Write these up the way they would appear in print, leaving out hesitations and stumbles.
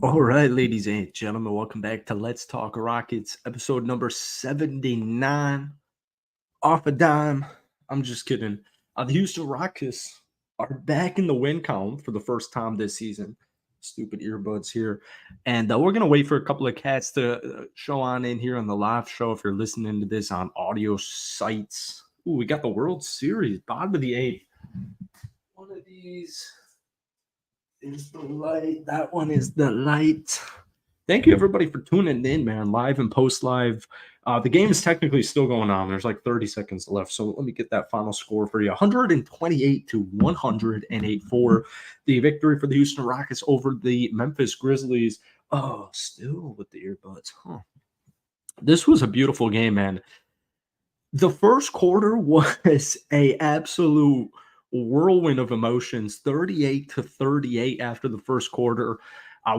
All right, ladies and gentlemen, welcome back to Let's Talk Rockets, episode number 79. Off a dime. I'm just kidding. The Houston Rockets are back in the win column for the first time this season. Stupid earbuds here. And we're going to wait for a couple of cats to show on in here on the live show if you're listening to this on audio sites. Ooh, we got the World Series, bottom of the eighth. One of these is the light. That one is the light. Thank you everybody for tuning in, man, live and post live. The game is technically still going on. There's like 30 seconds left. So let me get that final score for you. 128 to 108 for the victory for the Houston Rockets over the Memphis Grizzlies. Oh, still with the earbuds. Huh. This was a beautiful game, man. The first quarter was a absolute whirlwind of emotions, 38 to 38 after the first quarter.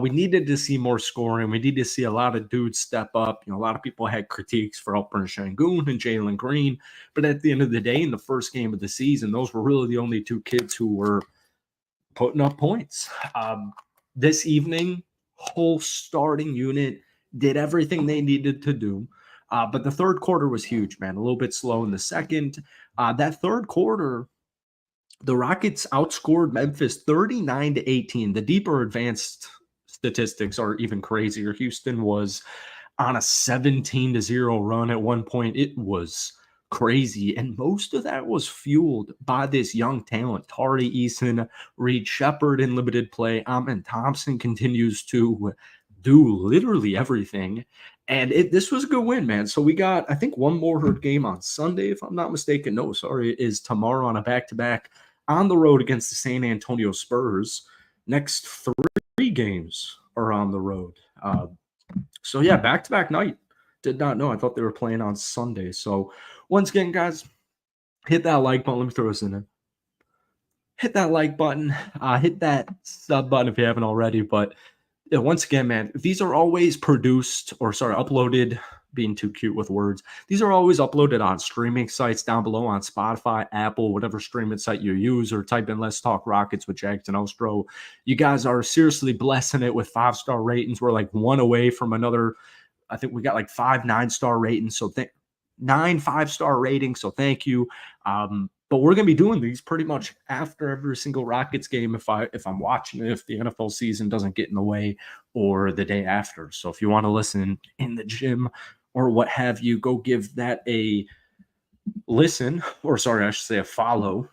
We needed to see more scoring. We needed to see a lot of dudes step up. A lot of people had critiques for Alperen Şengün and Jalen Green. But at the end of the day, in the first game of the season, those were really the only two kids who were putting up points. This evening, whole starting unit did everything they needed to do. But the third quarter was huge, man. A little bit slow in the second. That third quarter, the Rockets outscored Memphis 39 to 18. The deeper advanced statistics are even crazier. Houston was on a 17 to 0 run at one point. It was crazy. And most of that was fueled by this young talent. Tari Eason, Reed Shepard in limited play. Amin Thompson continues to do literally everything. And this was a good win, man. So we got, I think, one more game on Sunday, if I'm not mistaken. No, sorry, it is tomorrow on a back-to-back on the road against the San Antonio Spurs. Next three games are on the road. So yeah, back-to-back night. Did not know. I thought they were playing on Sunday. So once again, guys, hit that like button. Let me throw this in there. Hit that like button. Hit that sub button if you haven't already. But yeah, once again, man, these are always uploaded, being too cute with words. These are always uploaded on streaming sites down below on Spotify, Apple, whatever streaming site you use, or type in Let's Talk Rockets with Jackson Ostro. You guys are seriously blessing it with 5-star ratings. We're like one away from another. I think we got like 5 9-star ratings. So 9 5-star ratings. So thank you. But we're gonna be doing these pretty much after every single Rockets game if I'm watching it, if the NFL season doesn't get in the way, or the day after. So if you want to listen in the gym or what have you, go give that a listen, or sorry, I should say a follow.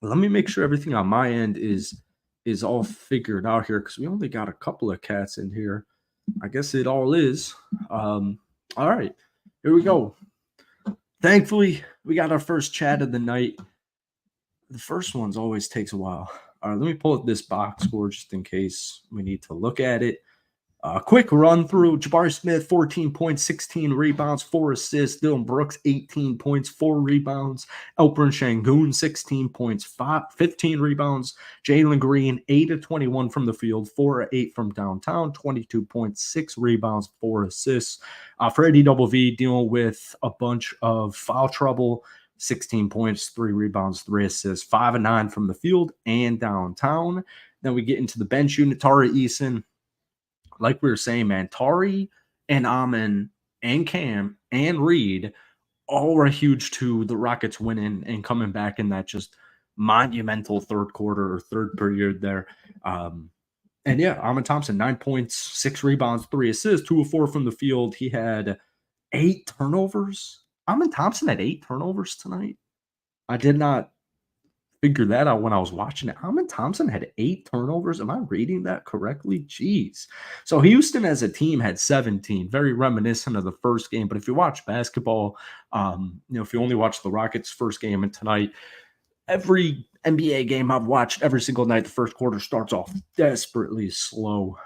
Let me make sure everything on my end is all figured out here because we only got a couple of cats in here. I guess it all is. All right, here we go. Thankfully, we got our first chat of the night. The first one's always takes a while. All right, let me pull up this box score just in case we need to look at it. Quick run through. Jabari Smith, 14 points, 16 rebounds, 4 assists. Dylan Brooks, 18 points, 4 rebounds. Alperen Şengün, 16 points, 15 rebounds. Jalen Green, 8 of 21 from the field, 4 of 8 from downtown, 22 points, 6 rebounds, 4 assists. Freddie Double V dealing with a bunch of foul trouble. 16 points, 3 rebounds, 3 assists, 5 of 9 from the field and downtown. Then we get into the bench unit. Tari Eason, like we were saying, man, Tari and Amin and Cam and Reed all were huge to the Rockets winning and coming back in that just monumental third quarter or third period there. And yeah, Amin Thompson, 9 points, 6 rebounds, 3 assists, 2 of 4 from the field. He had 8 turnovers. Amin Thompson had 8 turnovers tonight. I did not figure that out when I was watching it. Amin Thompson had 8 turnovers. Am I reading that correctly? Jeez. So Houston as a team had 17, very reminiscent of the first game. But if you watch basketball, if you only watch the Rockets' first game and tonight, every NBA game I've watched every single night, the first quarter starts off desperately slow.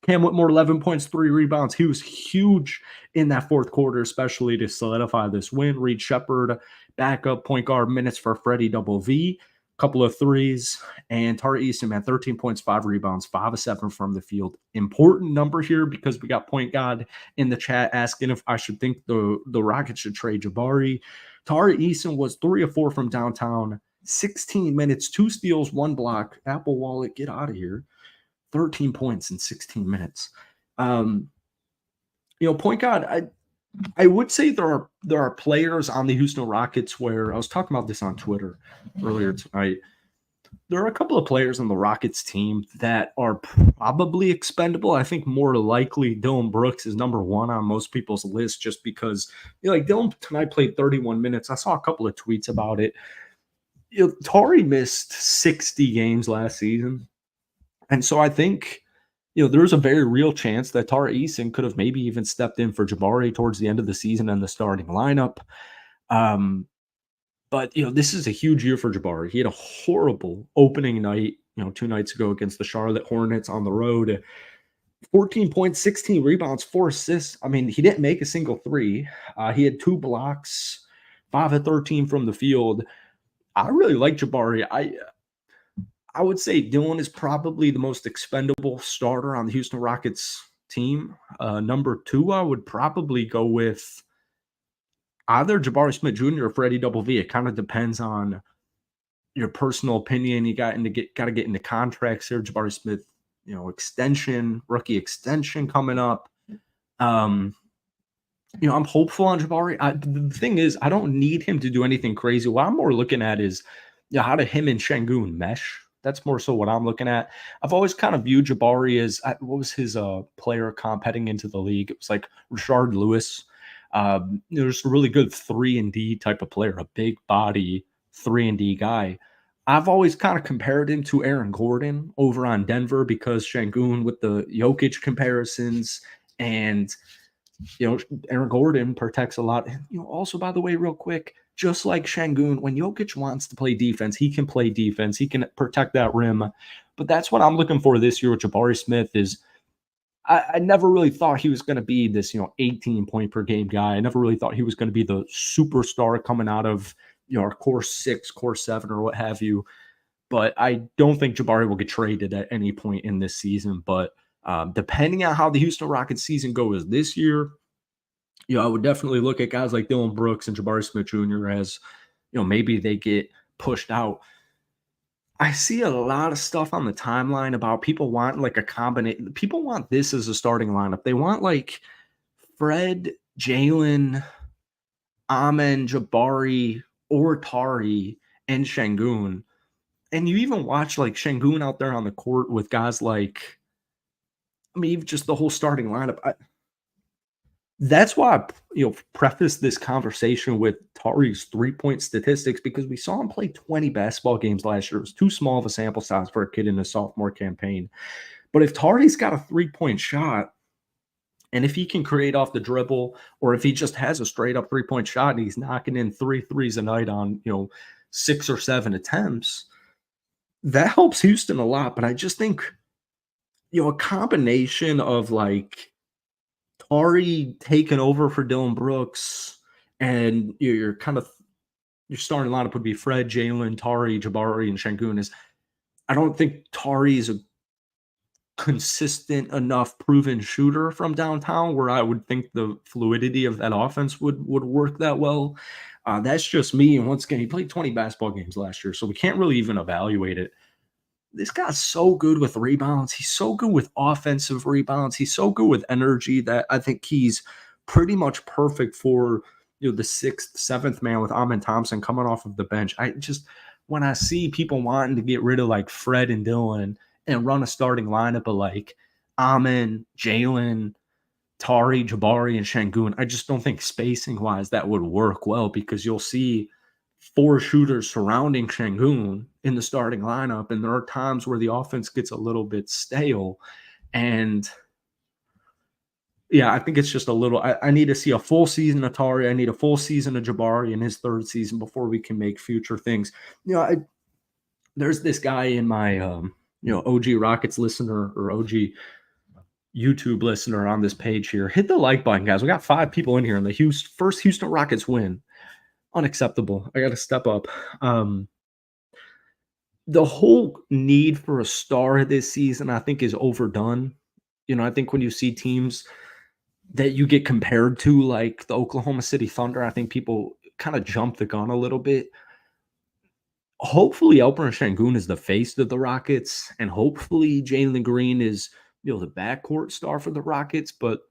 Cam Whitmore, 11 points, 3 rebounds. He was huge in that fourth quarter, especially to solidify this win. Reed Shepard, backup point guard, minutes for Freddie Double V, couple of threes. And Tari Eason, man, 13 points, 5 rebounds, 5 of 7 from the field. Important number here because we got Point God in the chat asking if I should think the Rockets should trade Jabari. Tari Eason was 3 of 4 from downtown, 16 minutes, 2 steals, 1 block. Apple Wallet, get out of here. 13 points in 16 minutes. Um, point guard, I would say there are players on the Houston Rockets where I was talking about this on Twitter earlier tonight. There are a couple of players on the Rockets team that are probably expendable. I think more likely Dylan Brooks is number one on most people's list just because, like Dylan tonight played 31 minutes. I saw a couple of tweets about it. Tari missed 60 games last season. And so I think, there's a very real chance that Tari Eason could have maybe even stepped in for Jabari towards the end of the season in the starting lineup. But this is a huge year for Jabari. He had a horrible opening night, 2 nights ago against the Charlotte Hornets on the road. 14 points, 16 rebounds, 4 assists. I mean, he didn't make a single three. He had 2 blocks, 5 of 13 from the field. I really like Jabari. I would say Dylan is probably the most expendable starter on the Houston Rockets team. Number 2, I would probably go with either Jabari Smith Jr. or Freddie Double V. It kind of depends on your personal opinion. You got to get into contracts here. Jabari Smith, rookie extension coming up. I'm hopeful on Jabari. The thing is, I don't need him to do anything crazy. What I'm more looking at is, how do him and Şengün mesh? That's more so what I'm looking at. I've always kind of viewed Jabari as, what was his player comp heading into the league? It was like Rashard Lewis. There's a really good 3-and-D type of player, a big body 3-and-D guy. I've always kind of compared him to Aaron Gordon over on Denver because Şengün with the Jokic comparisons and Aaron Gordon protects a lot. Also, by the way, real quick, just like Şengün, when Jokic wants to play defense, he can play defense. He can protect that rim. But that's what I'm looking for this year with Jabari Smith is I never really thought he was going to be this, 18 point per game guy. I never really thought he was going to be the superstar coming out of, our core 6, core 7, or what have you. But I don't think Jabari will get traded at any point in this season. But depending on how the Houston Rockets season goes this year, I would definitely look at guys like Dylan Brooks and Jabari Smith Jr. as, maybe they get pushed out. I see a lot of stuff on the timeline about people want like a combination. People want this as a starting lineup. They want like Fred, Jalen, Amen, Jabari, or Tari, and Şengün. And you even watch like Şengün out there on the court with guys like, just the whole starting lineup. That's why I, preface this conversation with Tari's 3-point statistics because we saw him play 20 basketball games last year. It was too small of a sample size for a kid in a sophomore campaign. But if Tari's got a 3-point shot, and if he can create off the dribble, or if he just has a straight up 3-point shot and he's knocking in 3 threes a night on, 6 or 7 attempts, that helps Houston a lot. But I just think, a combination of like Tari taking over for Dylan Brooks, and your starting lineup would be Fred, Jalen, Tari, Jabari, and Şengün. I don't think Tari is a consistent enough proven shooter from downtown where I would think the fluidity of that offense would work that well. That's just me. And once again, he played 20 basketball games last year, so we can't really even evaluate it. This guy's so good with rebounds. He's so good with offensive rebounds. He's so good with energy that I think he's pretty much perfect for, the 6th, 7th man with Amen Thompson coming off of the bench. When I see people wanting to get rid of like Fred and Dylan and run a starting lineup of like Amen, Jalen, Tari, Jabari, and Şengün, I just don't think spacing-wise that would work well because you'll see 4 shooters surrounding Şengün in the starting lineup, and there are times where the offense gets a little bit stale. And I think it's just a little. I need to see a full season of Tari. I need a full season of Jabari in his 3rd season before we can make future things. There's this guy in my OG Rockets listener or OG YouTube listener on this page here. Hit the like button, guys. We got 5 people in here, and the first Houston Rockets win. Unacceptable. I got to step up. The whole need for a star this season, I think, is overdone. I think when you see teams that you get compared to, like the Oklahoma City Thunder, I think people kind of jump the gun a little bit. hopefully Alperen Şengün is the face of the Rockets, and hopefully Jalen Green is, the backcourt star for the Rockets. But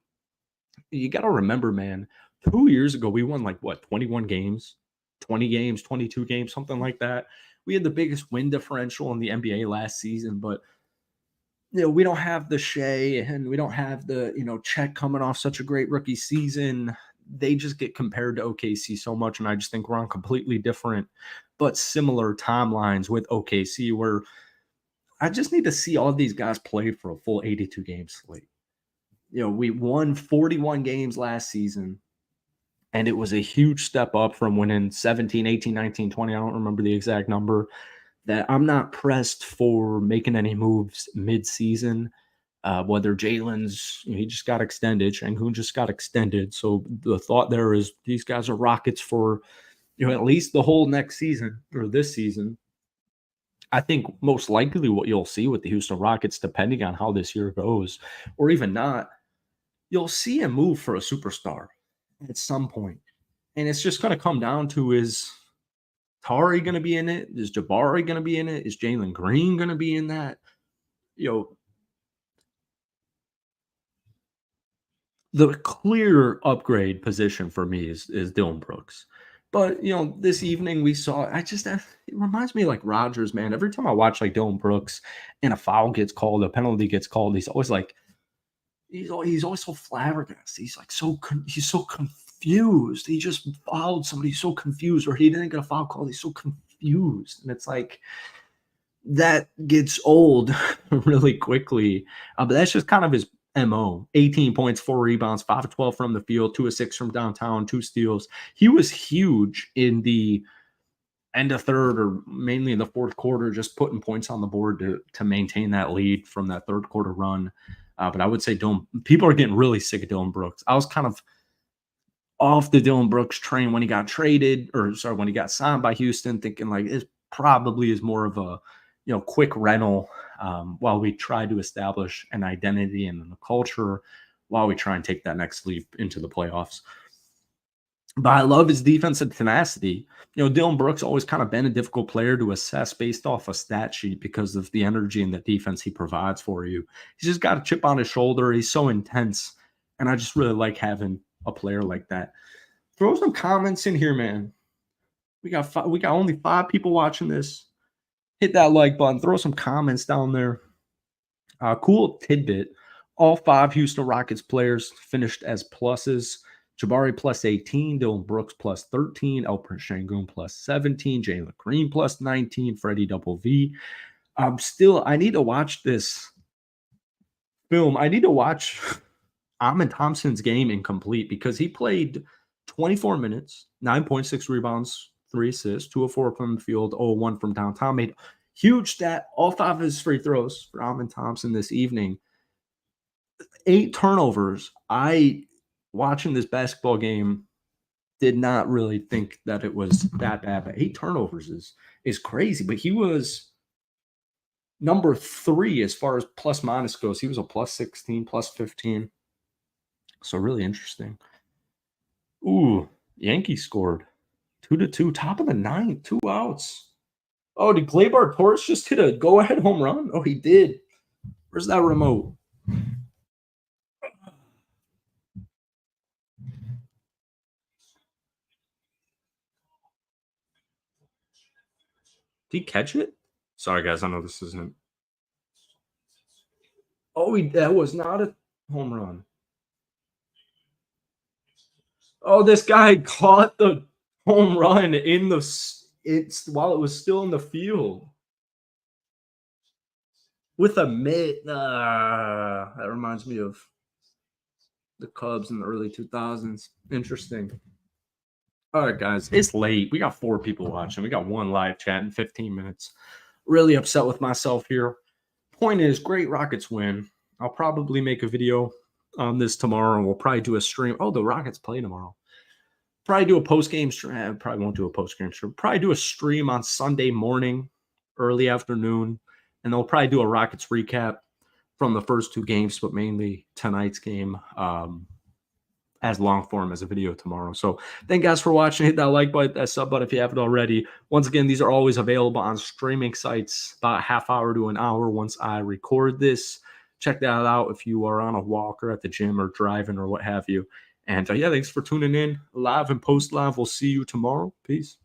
you got to remember, man, 2 years ago we won like what 21 games, 20 games, 22 games, something like that. We had the biggest win differential in the NBA last season, but we don't have the Shea and we don't have the, Chet coming off such a great rookie season. They just get compared to OKC so much. And I just think we're on completely different, but similar timelines with OKC, where I just need to see all these guys play for a full 82 game slate. We won 41 games last season, and it was a huge step up from winning 17, 18, 19, 20. I don't remember the exact number. That I'm not pressed for making any moves mid-season. Whether Jalen's, he just got extended, Şengün just got extended. So the thought there is these guys are Rockets for, at least the whole next season or this season. I think most likely what you'll see with the Houston Rockets, depending on how this year goes, or even not, you'll see a move for a superstar at some point. And it's just going to come down to, is Tari going to be in it? Is Jabari going to be in it? Is Jalen Green going to be in that? The clear upgrade position for me is Dylan Brooks. But this evening we saw. It reminds me of like Rodgers, man. Every time I watch like Dylan Brooks and a foul gets called, a penalty gets called, he's always like, he's always so flabbergasted. He's like he's so confused. He just fouled somebody. He's so confused, or he didn't get a foul call. He's so confused, and it's like that gets old really quickly. But that's just kind of his MO. 18 points, 4 rebounds, 5 of 12 from the field, 2 of 6 from downtown, 2 steals. He was huge in the end of third, or mainly in the fourth quarter, just putting points on the board to maintain that lead from that third quarter run. But I would say people are getting really sick of Dylan Brooks. I was kind of off the Dylan Brooks train when he got traded, when he got signed by Houston, thinking like it probably is more of a quick rental while we try to establish an identity and a culture, while we try and take that next leap into the playoffs. But I love his defensive tenacity. Dylan Brooks always kind of been a difficult player to assess based off a stat sheet because of the energy and the defense he provides for you. He's just got a chip on his shoulder. He's so intense. And I just really like having a player like that. Throw some comments in here, man. We got only 5 people watching this. Hit that like button. Throw some comments down there. Cool tidbit. All 5 Houston Rockets players finished as pluses. Jabari plus 18, Dylan Brooks plus 13, Alperen Şengün plus 17, Jalen Green plus 19, Freddie Double V. I need to watch this film. I need to watch Amin Thompson's game incomplete, because he played 24 minutes, 9.6 rebounds, 3 assists, 2 of 4 from the field, 0 of 1 from downtown. Made huge stat, all 5 of his free throws for Amin Thompson this evening. 8 turnovers. Watching this basketball game, did not really think that it was that bad. But 8 turnovers is crazy. But he was number 3 as far as plus minus goes. He was a plus 16, plus 15. So really interesting. Ooh, Yankees scored 2-2, top of the 9th, 2 outs. Oh, did Gleyber Torres just hit a go-ahead home run? Oh, he did. Where's that remote? Did he catch it? Sorry, guys. I know this isn't. Oh, that was not a home run. Oh, this guy caught the home run while it was still in the field with a mitt. That reminds me of the Cubs in the early 2000s. Interesting. All right, guys, it's late. We got 4 people watching. We got 1 live chat in 15 minutes. Really upset with myself here. Point is, great Rockets win. I'll probably make a video on this tomorrow, and we'll probably do a stream. Oh, the Rockets play tomorrow. Probably do a post-game stream. I probably won't do a post-game stream. Probably do a stream on Sunday morning, early afternoon, and they'll probably do a Rockets recap from the first 2 games, but mainly tonight's game. as long form as a video tomorrow. So thank you guys for watching. Hit that like button, that sub button if you haven't already. Once again, these are always available on streaming sites about a half hour to an hour once I record this. Check that out if you are on a walk or at the gym or driving or what have you. And yeah, thanks for tuning in live and post live. We'll see you tomorrow. Peace.